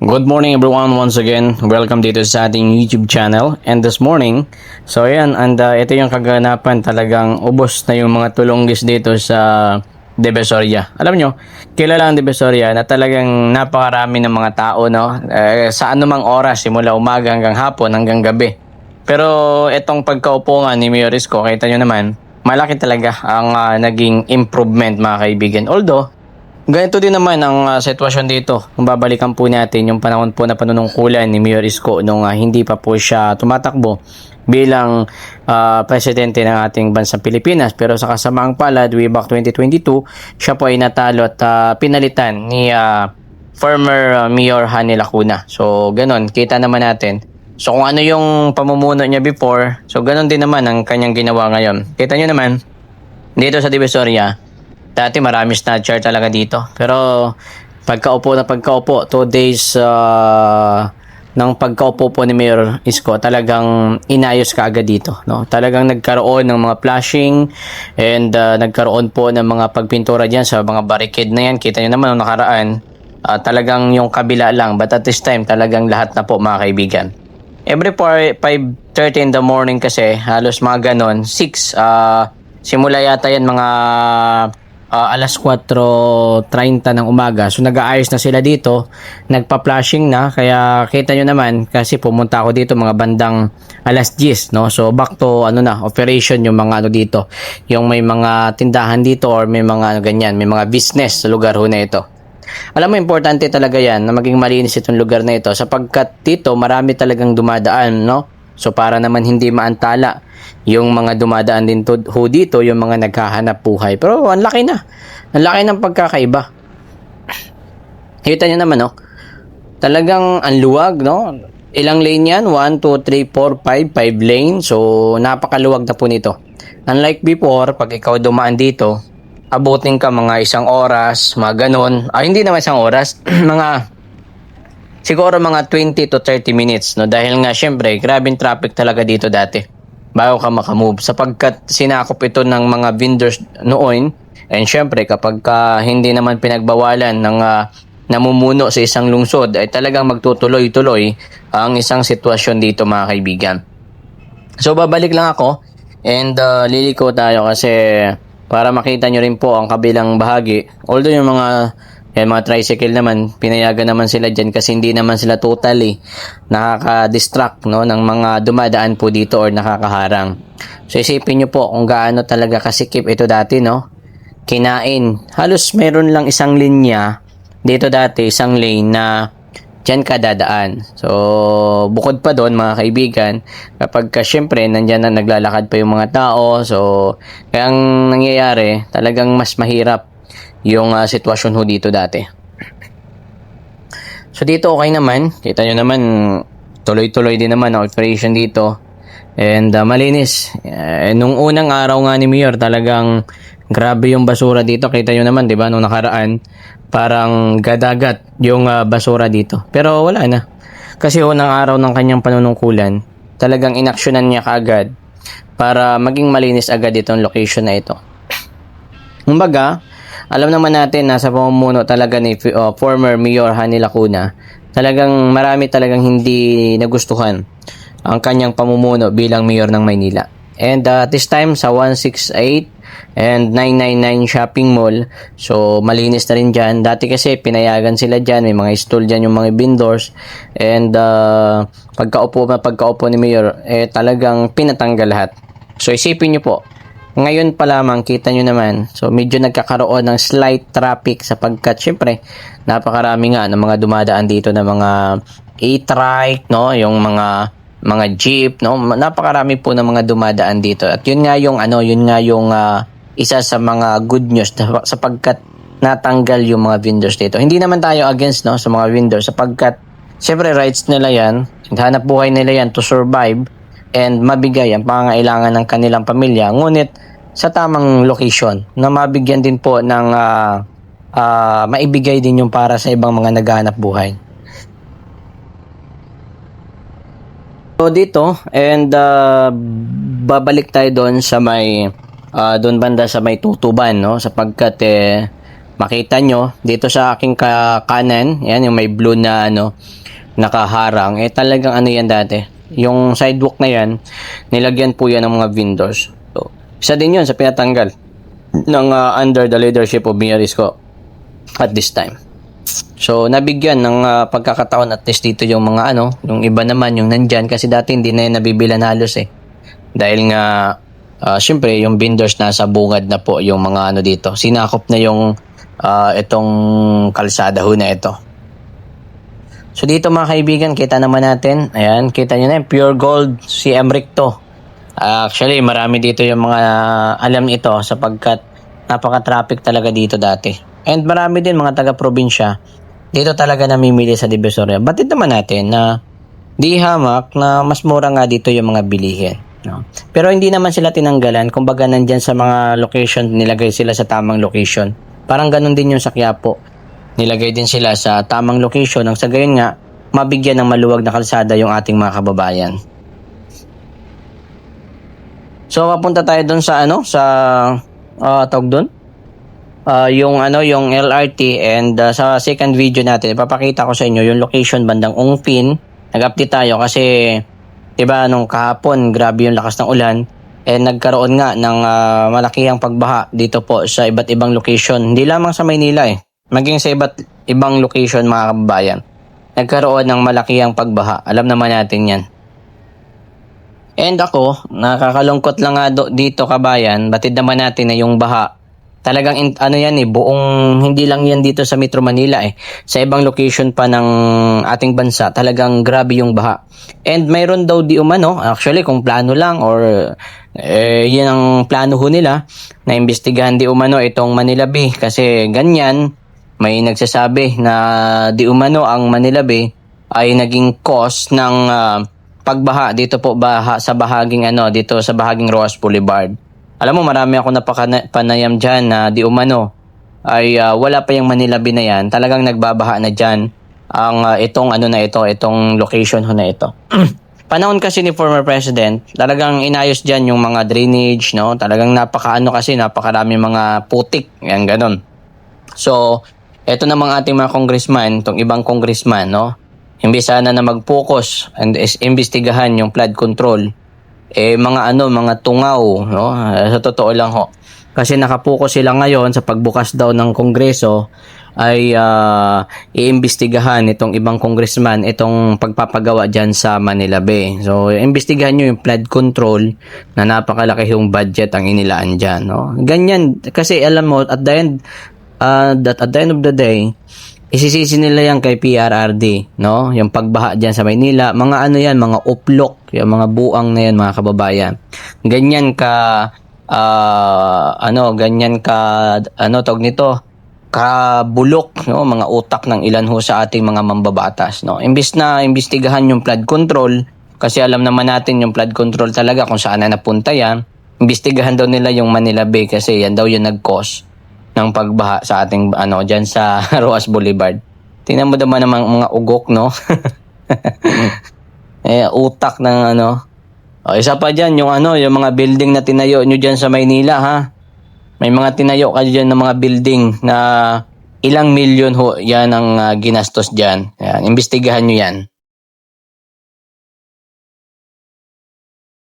Good morning everyone, once again. Welcome dito sa ating YouTube channel. And this morning, so ayan, ito yung kaganapan, talagang ubos na yung mga tulunggis dito sa Divisoria. Alam nyo, kilala ang Divisoria na talagang napakarami ng mga tao, no? Sa anumang oras, simula umaga hanggang hapon, hanggang gabi. Pero itong pagkaupo nga ni Mayor Isko, kita nyo naman, malaki talaga ang naging improvement, mga kaibigan. Although, ganito din naman ang sitwasyon dito. Kung babalikan po natin yung panahon po na panunungkulan ni Mayor Isko nung hindi pa po siya tumatakbo bilang presidente ng ating bansang Pilipinas. Pero sa kasamaang palad, way back 2022, siya po ay natalo at pinalitan ni former Mayor Hanny Lacuna. So, ganun, kita naman natin. So, kung ano yung pamumuno niya before, so ganun din naman ang kanyang ginawa ngayon. Kita nyo naman, dito sa Divisoria, dati marami snatcher talaga dito. Pero pagkaupo 2 days ng pagkaupo po ni Mayor Isko, talagang inayos ka agad dito, no? Talagang nagkaroon ng mga flashing and nagkaroon po ng mga pagpintura diyan sa mga barricade na yan. Kita niyo naman nung nakaraan, talagang yung kabila lang, but at this time talagang lahat na po, mga kaibigan. Every 5:30 in the morning kasi, halos mga ganon, 6, simula yata yan mga alas 4:30 ng umaga. So nag-aayos na sila dito, nagpa-flashing na, kaya kita nyo naman kasi pumunta ako dito mga bandang alas 10, no? So back to operation yung mga dito, yung may mga tindahan dito or may mga ganyan, may mga business sa lugar ho na ito. Alam mo, importante talaga yan na maging malinis itong lugar na ito sapagkat dito marami talagang dumadaan, no? So para naman hindi maantala yung mga dumadaan din dito, yung mga naghahanap buhay. Pero ang laki na. Ang laki ng pagkakaiba. Kita nyo naman, no? Talagang ang luwag, no? Ilang lane yan? 1, 2, 3, 4, 5 lane. So napakaluwag na po nito. Unlike before, pag ikaw dumaan dito, abutin ka mga 1 oras, mga ganon. Hindi naman 1 oras. Siguro mga 20 to 30 minutes, no? Dahil nga syempre, grabing traffic talaga dito dati bago ka makamove, sapagkat sinakop ito ng mga vendors noon. And syempre, kapag hindi naman pinagbawalan ng namumuno sa isang lungsod, ay talagang magtutuloy-tuloy ang isang sitwasyon dito, mga kaibigan. So babalik lang ako and liliko tayo kasi para makita nyo rin po ang kabilang bahagi. Although yung mga tricycle naman, pinayagan naman sila dyan kasi hindi naman sila totally nakaka-distract, no, ng mga dumadaan po dito or nakakaharang. So isipin nyo po kung gaano talaga kasikip ito dati, no? Kinain. Halos meron lang isang linya dito dati, isang lane na dyan ka dadaan. So bukod pa doon, mga kaibigan, kapag syempre nandyan na naglalakad pa yung mga tao, so kaya ang nangyayari, talagang mas mahirap yung sitwasyon ho dito dati. So dito okay naman, kita nyo naman tuloy-tuloy din naman ang operation dito and malinis. Nung unang araw nga ni Mayor, talagang grabe yung basura dito. Kita nyo naman, di ba, nung nakaraan parang gadagat yung basura dito, pero wala na kasi unang araw ng kanyang panunungkulan, talagang inaksyonan niya kaagad para maging malinis agad itong location na ito. Kumbaga, alam naman natin na sa pamumuno talaga ni former Mayor Hanny Lacuna, talagang marami talagang hindi nagustuhan ang kanyang pamumuno bilang Mayor ng Maynila. And this time sa 168 and 999 shopping mall, so malinis na rin dyan. Dati kasi pinayagan sila dyan, may mga stall dyan yung mga vendors, and pagkaupo ni Mayor, talagang pinatanggal lahat. So isipin nyo po, ngayon pa lamang kita nyo naman, so medyo nagkakaroon ng slight traffic sapagkat syempre napakarami nga ng mga dumadaan dito na mga e-trike, no, yung mga jeep, no, napakarami po ng mga dumadaan dito. At yun nga yung isa sa mga good news sapagkat natanggal yung mga vendors dito. Hindi naman tayo against, no, sa mga vendors sapagkat syempre rights nila yan, hanap buhay nila yan to survive and mabigay ang pangangailangan ng kanilang pamilya, ngunit sa tamang location na mabigyan din po ng maibigay din yung para sa ibang mga naghahanap buhay. So dito, and babalik tayo doon sa may doon banda sa may Tutuban, no, sapagkat makita nyo dito sa aking kanan, yan yung may blue na nakaharang, talagang yan dati. Yung sidewalk na yan, nilagyan po yan ng mga vendors. So, isa din yun sa pinatanggal ng under the leadership of Mayor Isko at this time. So, nabigyan ng pagkakataon at least dito yung mga yung iba naman yung nandyan kasi dati hindi na yun nabibilan halos Dahil nga, syempre, yung vendors nasa bungad na po yung mga dito. Sinakop na yung itong kalsada ho na ito. So dito mga kaibigan, kita naman natin. Ayan, kita nyo na yung Pure Gold si Emric to. Actually, marami dito yung mga alam ito sapagkat napaka-traffic talaga dito dati. And marami din mga taga-probinsya dito talaga namimili sa Divisoria. Batid naman natin na di hamak na mas mura nga dito yung mga bilihin. No? Pero hindi naman sila tinanggalan. Kumbaga nandyan sa mga location, nilagay sila sa tamang location. Parang ganun din yung sa Quiapo. Nilagay din sila sa tamang location nang sa gayon nga mabigyan ng maluwag na kalsada yung ating mga kababayan. So papunta tayo doon sa tawag doon. Yung LRT and sa second video natin ipapakita ko sa inyo yung location bandang Ongpin. Nag-update tayo kasi 'di ba nung kahapon grabe yung lakas ng ulan nagkaroon nga ng malakihang pagbaha dito po sa iba't ibang location. Hindi lamang sa Maynila maging sa iba't ibang location mga kababayan. Nagkaroon ng malakihang pagbaha. Alam naman natin yan. And ako, nakakalungkot lang nga dito kabayan, batid naman natin na yung baha. Talagang buong, hindi lang yan dito sa Metro Manila Sa ibang location pa ng ating bansa, talagang grabe yung baha. And mayroon daw di umano, actually kung plano lang or yan ang plano ho nila, na imbestigahan di umano itong Manila Bay. Kasi ganyan, may nagsasabi na di umano ang Manila Bay ay naging cause ng pagbaha dito po sa bahaging dito sa bahaging Roas Boulevard. Alam mo, marami ako napapanayam diyan na di umano ay wala pa yung Manila Bay na yan. Talagang nagbabaha na diyan ang itong location ho na ito. Panahon kasi ni former president, talagang inayos diyan yung mga drainage, no? Talagang napakarami mga putik, yan ganun. So, eto namang ating mga congressman, itong ibang congressman, no? Imbis sana na mag-focus and imbestigahan yung flood control, mga tungaw, no? Sa totoo lang ho. Kasi nakapokus sila ngayon sa pagbukas daw ng Kongreso ay iimbestigahan itong ibang congressman itong pagpapagawa dyan sa Manila Bay. So, imbestigahan nyo yung flood control na napakalaki yung budget ang inilaan dyan, no? Ganyan, kasi alam mo, at the end of the day, isisisi nila yan kay PRRD, no? Yung pagbaha dyan sa Maynila, mga mga uplok, yung mga buang na yan mga kababayan. Ganyan ka tawag nito, kabulok, no? Mga utak ng ilan ho sa ating mga mambabatas, no? Imbis na imbestigahan yung flood control, kasi alam naman natin yung flood control talaga kung saan na napunta yan, imbestigahan daw nila yung Manila Bay kasi yan daw yung nag-cause ng pagbaha sa ating diyan sa Roas Boulevard. Tingnan mo naman ng mga ugok, no? Utak ng isa pa diyan yung yung mga building na tinayo nyo diyan sa Maynila, ha. May mga tinayo kayo diyan ng mga building na ilang milyon ho yan ang ginastos diyan. Ayan, imbestigahan nyo yan.